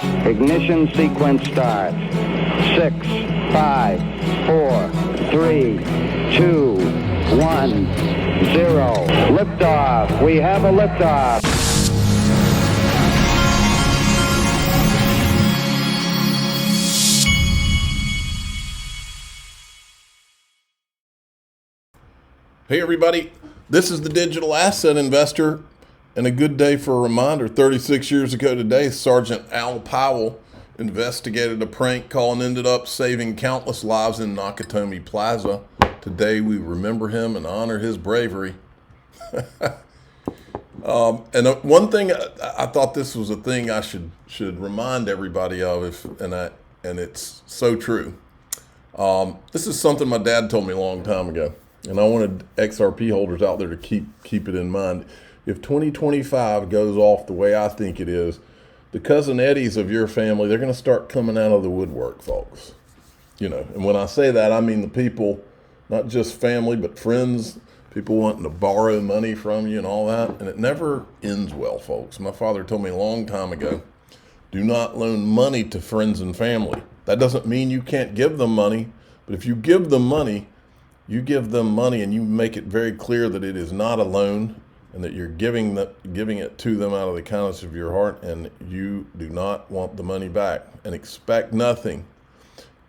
Ignition sequence start. 6, 5, 4, 3, 2, 1, 0. Liftoff. We have a liftoff. Hey everybody, this is the Digital Asset Investor, and a good day for a reminder. 36 years ago today, Sergeant Al Powell investigated a prank call and ended up saving countless lives in Nakatomi Plaza. Today we remember him and honor his bravery. And one thing, I thought this was a thing I should remind everybody of, and it's so true. This is something my dad told me a long time ago. And I wanted XRP holders out there to keep it in mind. If 2025 goes off the way I think it is, the cousin Eddies of your family, they're going to start coming out of the woodwork, folks. You know, and when I say that, I mean the people, not just family, but friends, people wanting to borrow money from you and all that. And it never ends well, folks. My father told me a long time ago, do not loan money to friends and family. That doesn't mean you can't give them money, but if you give them money, you give them money and you make it very clear that it is not a loan and that you're giving it to them out of the kindness of your heart, and you do not want the money back and expect nothing.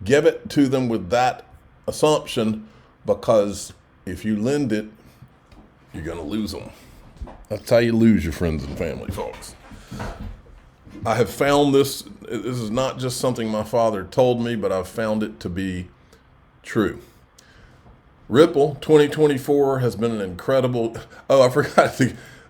Give it to them with that assumption, because if you lend it, you're going to lose them. That's how you lose your friends and family, folks. I have found this is not just something my father told me, but I've found it to be true. Ripple 2024 has been an incredible, I forgot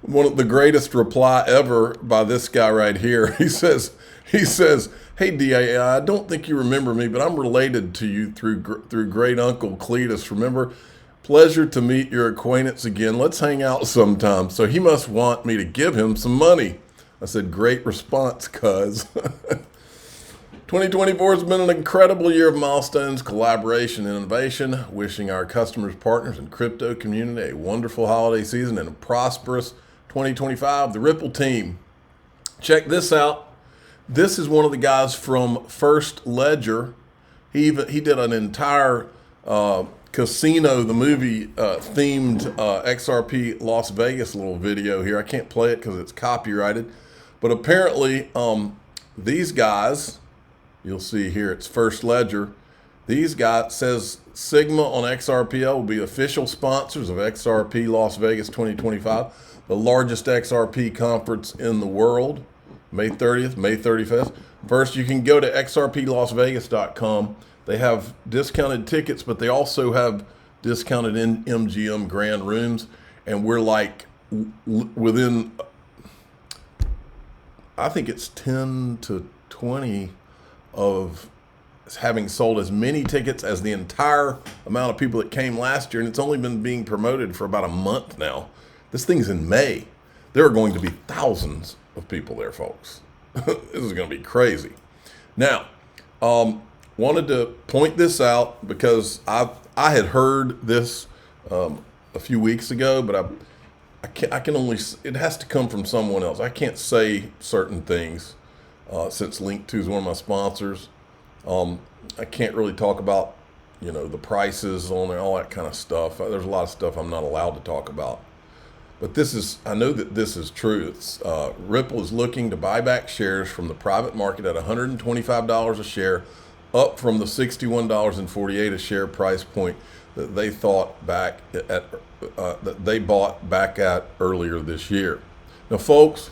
one of the greatest reply ever by this guy right here. He says, hey DAI, I don't think you remember me, but I'm related to you through great uncle Cletus. Remember? Pleasure to meet your acquaintance again. Let's hang out sometime. So he must want me to give him some money. I said, great response, cuz. 2024 has been an incredible year of milestones, collaboration, and innovation. Wishing our customers, partners, and crypto community a wonderful holiday season and a prosperous 2025. The Ripple team. Check this out. This is one of the guys from First Ledger. He did an entire casino, the movie themed XRP Las Vegas little video here. I can't play it because it's copyrighted. But apparently these guys, you'll see here, it's First Ledger. These guys, says Sigma on XRPL will be official sponsors of XRP Las Vegas 2025, the largest XRP conference in the world, May 30th, May 31st. First, you can go to xrplasvegas.com. They have discounted tickets, but they also have discounted MGM grand rooms. And we're like within, I think it's 10 to 20 of having sold as many tickets as the entire amount of people that came last year, and it's only been being promoted for about a month now. This thing's in May. There are going to be thousands of people there, folks. This is going to be crazy. Now, wanted to point this out because I had heard this a few weeks ago, but I can only, it has to come from someone else. I can't say certain things. Since Link2 is one of my sponsors, I can't really talk about, the prices on there, all that kind of stuff. There's a lot of stuff I'm not allowed to talk about. But I know that this is true. Ripple is looking to buy back shares from the private market at $125 a share, up from the $61.48 a share price point that they thought back at that they bought back at earlier this year. Now, folks,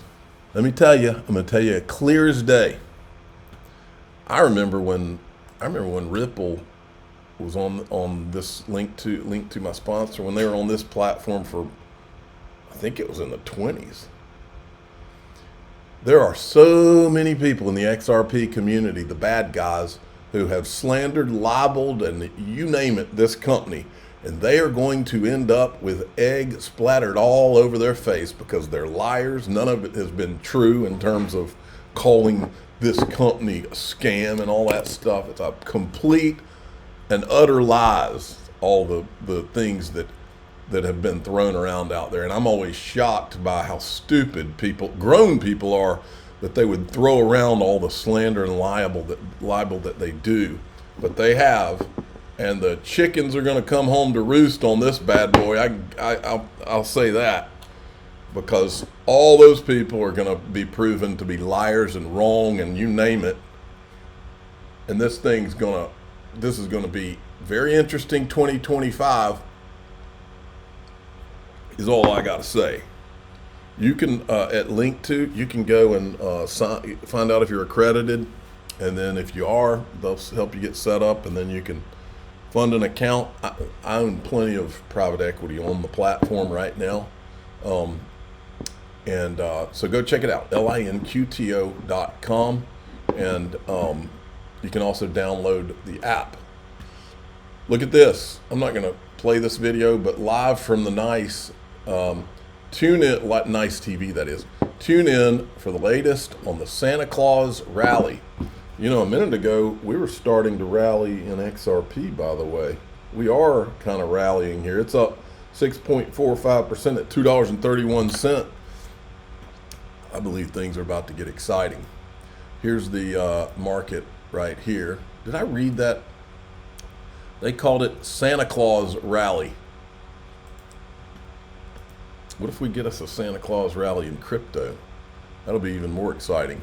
let me tell you, I'm going to tell you clear as day. I remember when Ripple was on this link to my sponsor, when they were on this platform for, I think it was in the 20s. There are so many people in the XRP community, the bad guys, who have slandered, libeled, and you name it, this company. And they are going to end up with egg splattered all over their face because they're liars. None of it has been true in terms of calling this company a scam and all that stuff. It's a complete and utter lies, all the things that have been thrown around out there. And I'm always shocked by how stupid people, grown people, are that they would throw around all the slander and libel that they do, but they have, and the chickens are going to come home to roost on this bad boy. I'll say that, because all those people are going to be proven to be liars and wrong, and you name it. And this is going to be very interesting. 2025 is all I got to say. You can at Link2, you can go and find out if you're accredited, and then if you are, they'll help you get set up, and then you can fund an account. I own plenty of private equity on the platform right now, so go check it out, linqto.com, and you can also download the app. Look at this. I'm not going to play this video, but live from the nice. Tune in, nice TV that is. Tune in for the latest on the Santa Claus rally. You know, a minute ago, we were starting to rally in XRP, by the way. We are kind of rallying here. It's up 6.45% at $2.31. I believe things are about to get exciting. Here's the market right here. Did I read that? They called it Santa Claus rally. What if we get us a Santa Claus rally in crypto? That'll be even more exciting.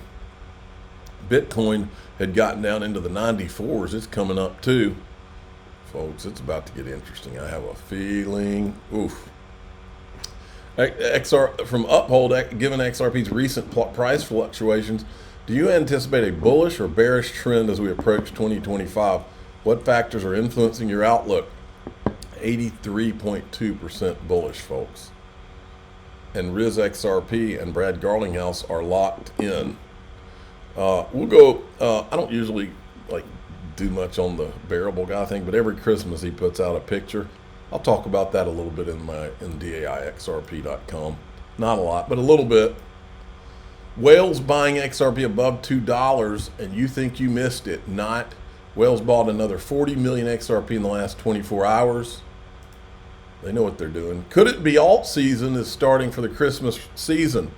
Bitcoin had gotten down into the 94s. It's coming up too. Folks, it's about to get interesting. I have a feeling. Oof. From Uphold, given XRP's recent price fluctuations, do you anticipate a bullish or bearish trend as we approach 2025? What factors are influencing your outlook? 83.2% bullish, folks. And Riz XRP and Brad Garlinghouse are locked in. We'll go, I don't usually do much on the bearable guy thing, but every Christmas he puts out a picture. I'll talk about that a little bit in DAIXRP.com. Not a lot, but a little bit. Whales buying XRP above $2, and you think you missed it. Not. Whales bought another 40 million XRP in the last 24 hours. They know what they're doing. Could it be alt season is starting for the Christmas season?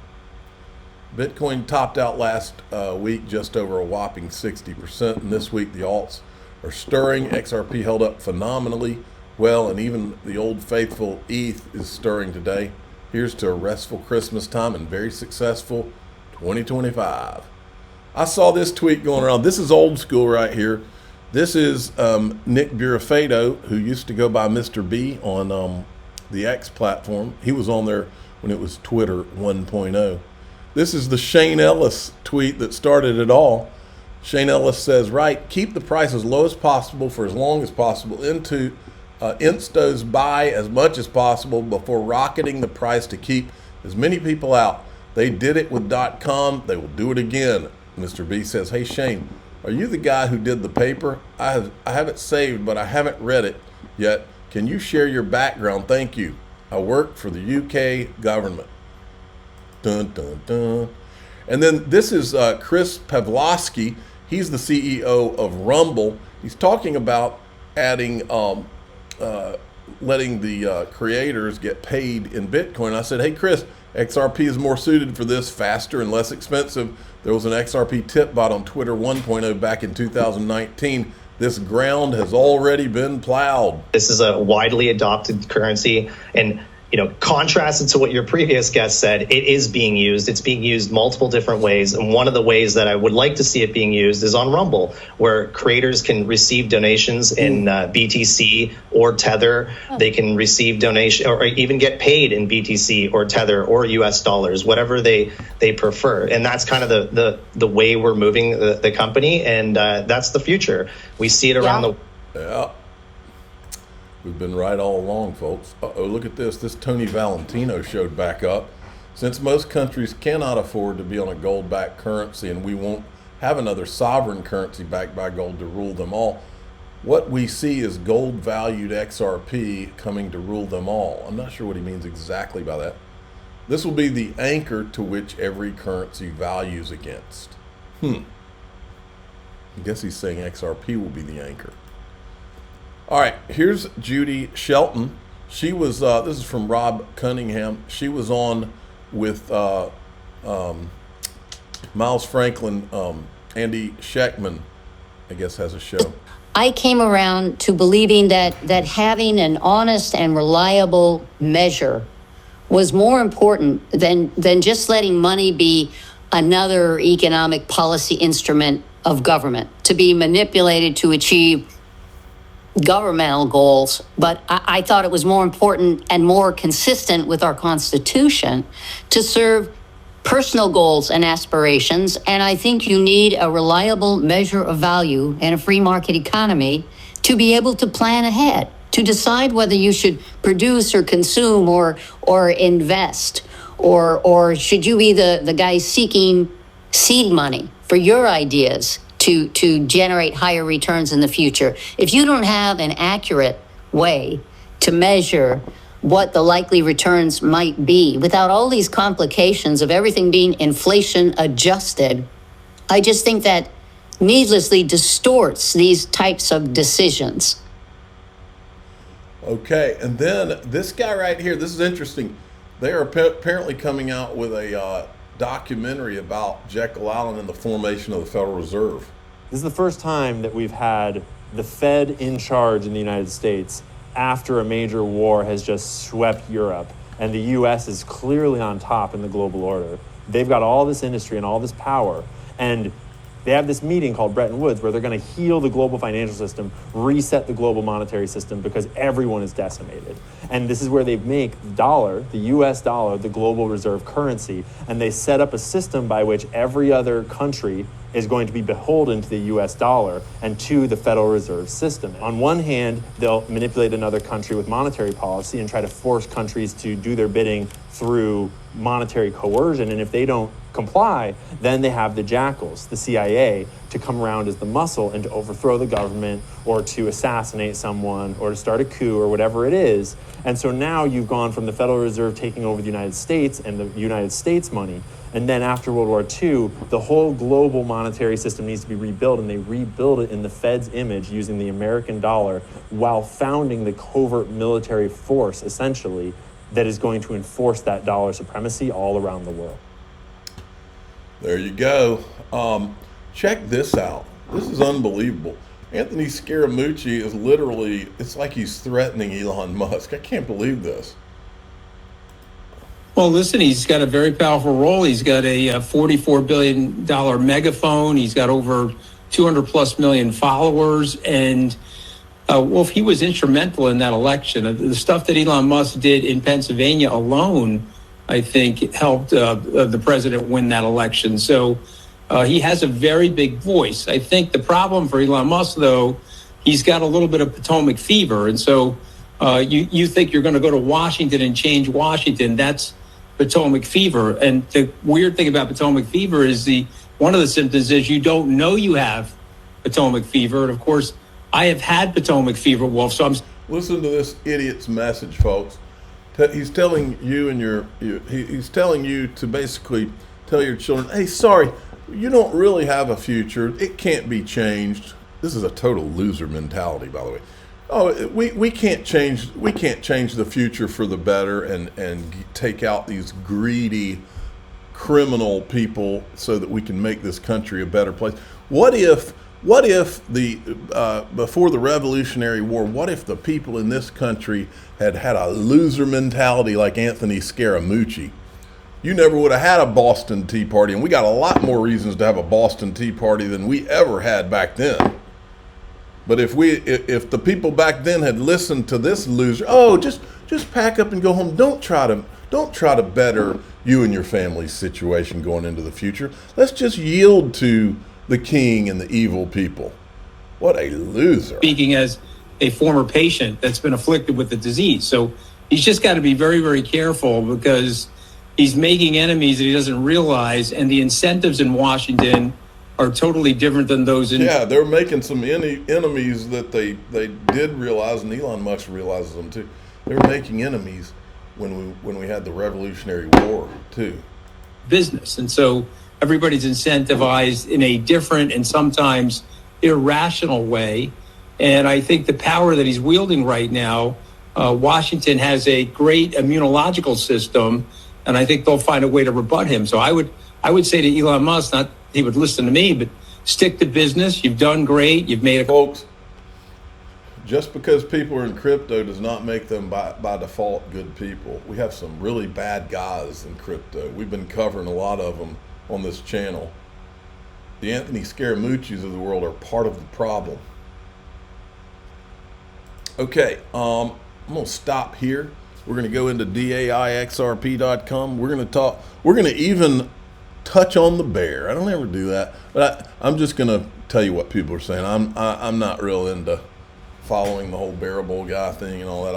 Bitcoin topped out last week just over a whopping 60%, and this week the alts are stirring. XRP held up phenomenally well, and even the old faithful ETH is stirring today. Here's to a restful Christmas time and very successful 2025. I saw this tweet going around. This is old school right here. This is Nick Burafedo, who used to go by Mr. B on the X platform. He was on there when it was Twitter 1.0. This is the Shane Ellis tweet that started it all. Shane Ellis says, right, keep the price as low as possible for as long as possible. Into instos buy as much as possible before rocketing the price to keep as many people out. They did it with .com. They will do it again. Mr. B says, hey, Shane, are you the guy who did the paper? I have it saved, but I haven't read it yet. Can you share your background? Thank you. I work for the UK government. Dun, dun, dun. And then this is Chris Pavlovsky. He's the CEO of Rumble. He's talking about adding, letting the creators get paid in Bitcoin. I said, hey, Chris, XRP is more suited for this, faster and less expensive. There was an XRP tip bot on Twitter 1.0 back in 2019. This ground has already been plowed. This is a widely adopted currency, and contrasted to what your previous guest said, it is being used. It's being used multiple different ways. And one of the ways that I would like to see it being used is on Rumble, where creators can receive donations in BTC or Tether. They can receive donation or even get paid in BTC or Tether or US dollars, whatever they prefer. And that's kind of the way we're moving the company. And that's the future. We see it around the. Yeah. We've been right all along, folks. Uh-oh, look at this. This Tony Valentino showed back up. Since most countries cannot afford to be on a gold-backed currency, and we won't have another sovereign currency backed by gold to rule them all, what we see is gold-valued XRP coming to rule them all. I'm not sure what he means exactly by that. This will be the anchor to which every currency values against. I guess he's saying XRP will be the anchor. All right, here's Judy Shelton. She was, this is from Rob Cunningham. She was on with Miles Franklin, Andy Shackman, I guess, has a show. I came around to believing that having an honest and reliable measure was more important than just letting money be another economic policy instrument of government to be manipulated to achieve governmental goals. But I thought it was more important and more consistent with our Constitution to serve personal goals and aspirations. And I think you need a reliable measure of value in a free market economy to be able to plan ahead, to decide whether you should produce or consume or invest, or should you be the guy seeking seed money for your ideas to generate higher returns in the future. If you don't have an accurate way to measure what the likely returns might be without all these complications of everything being inflation adjusted, I just think that needlessly distorts these types of decisions. Okay, and then this guy right here, this is interesting. They are apparently coming out with a documentary about Jekyll Island and the formation of the Federal Reserve. This is the first time that we've had the Fed in charge in the United States after a major war has just swept Europe, and the US is clearly on top in the global order. They've got all this industry and all this power, and they have this meeting called Bretton Woods where they're going to heal the global financial system, reset the global monetary system because everyone is decimated. And this is where they make the dollar, the US dollar, the global reserve currency, and they set up a system by which every other country is going to be beholden to the US dollar and to the Federal Reserve System. On one hand, they'll manipulate another country with monetary policy and try to force countries to do their bidding through monetary coercion. And if they don't comply, then they have the jackals, the CIA, to come around as the muscle and to overthrow the government or to assassinate someone or to start a coup or whatever it is. And so now you've gone from the Federal Reserve taking over the United States and the United States money. And then after World War II, the whole global monetary system needs to be rebuilt, and they rebuild it in the Fed's image using the American dollar while founding the covert military force, essentially, that is going to enforce that dollar supremacy all around the world. There you go. Check this out. This is unbelievable. Anthony Scaramucci is literally, it's like he's threatening Elon Musk. I can't believe this. Well, listen, he's got a very powerful role. He's got a $44 billion megaphone. He's got over 200 plus million followers. And if he was instrumental in that election, the stuff that Elon Musk did in Pennsylvania alone, I think helped the president win that election. So he has a very big voice. I think the problem for Elon Musk, though, he's got a little bit of Potomac fever. And so you think you're going to go to Washington and change Washington. That's Potomac fever. And the weird thing about Potomac fever is one of the symptoms is you don't know you have Potomac fever. And of course, I have had Potomac fever, Wolf. So listen to this idiot's message, folks. He's telling you he's telling you to basically tell your children, hey, sorry, you don't really have a future. It can't be changed. This is a total loser mentality, by the way. Oh, we can't change the future for the better and take out these greedy criminal people so that we can make this country a better place. What if the before the Revolutionary War, what if the people in this country had a loser mentality like Anthony Scaramucci? You never would have had a Boston Tea Party, and we got a lot more reasons to have a Boston Tea Party than we ever had back then. But if the people back then had listened to this loser, just pack up and go home. Don't try to better you and your family's situation going into the future. Let's just yield to the king and the evil people. What a loser. Speaking as a former patient that's been afflicted with the disease. So he's just got to be very, very careful because he's making enemies that he doesn't realize, and the incentives in Washington are totally different than those in... Yeah, they're making some enemies that they did realize, and Elon Musk realizes them too. They're making enemies when we had the Revolutionary War too. Business. And so everybody's incentivized in a different and sometimes irrational way. And I think the power that he's wielding right now, Washington has a great immunological system, and I think they'll find a way to rebut him. So I I would say to Elon Musk, not he would listen to me, but stick to business. You've done great. You've made a Folks, just because people are in crypto does not make them by default good people. We have some really bad guys in crypto. We've been covering a lot of them on this channel. The Anthony Scaramucci's of the world are part of the problem. Okay, I'm gonna stop here. We're gonna go into DAIXRP.com. We're gonna even touch on the bear. I don't ever do that, but I'm just gonna tell you what people are saying. I'm not real into following the whole bear bull guy thing and all that.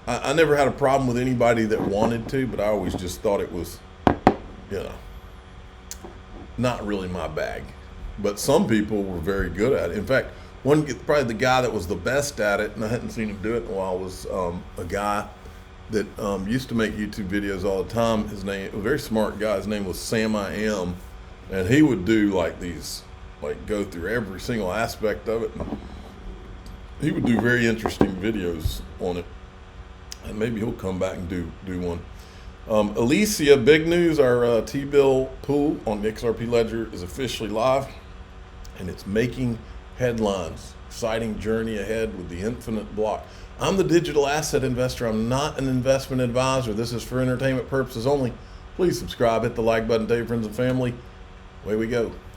I never had a problem with anybody that wanted to, but I always just thought it was, not really my bag. But some people were very good at it. In fact, probably the guy that was the best at it, and I hadn't seen him do it in a while, was a guy that used to make YouTube videos all the time. His name, a very smart guy, his name was Sam I Am, and he would do go through every single aspect of it. And he would do very interesting videos on it, and maybe he'll come back and do one. Alicia, big news, our T-bill pool on the XRP Ledger is officially live, and it's making headlines. Exciting journey ahead with the infinite block. I'm the digital asset investor. I'm not an investment advisor. This is for entertainment purposes only. Please subscribe, hit the like button, tell your friends and family. Away we go.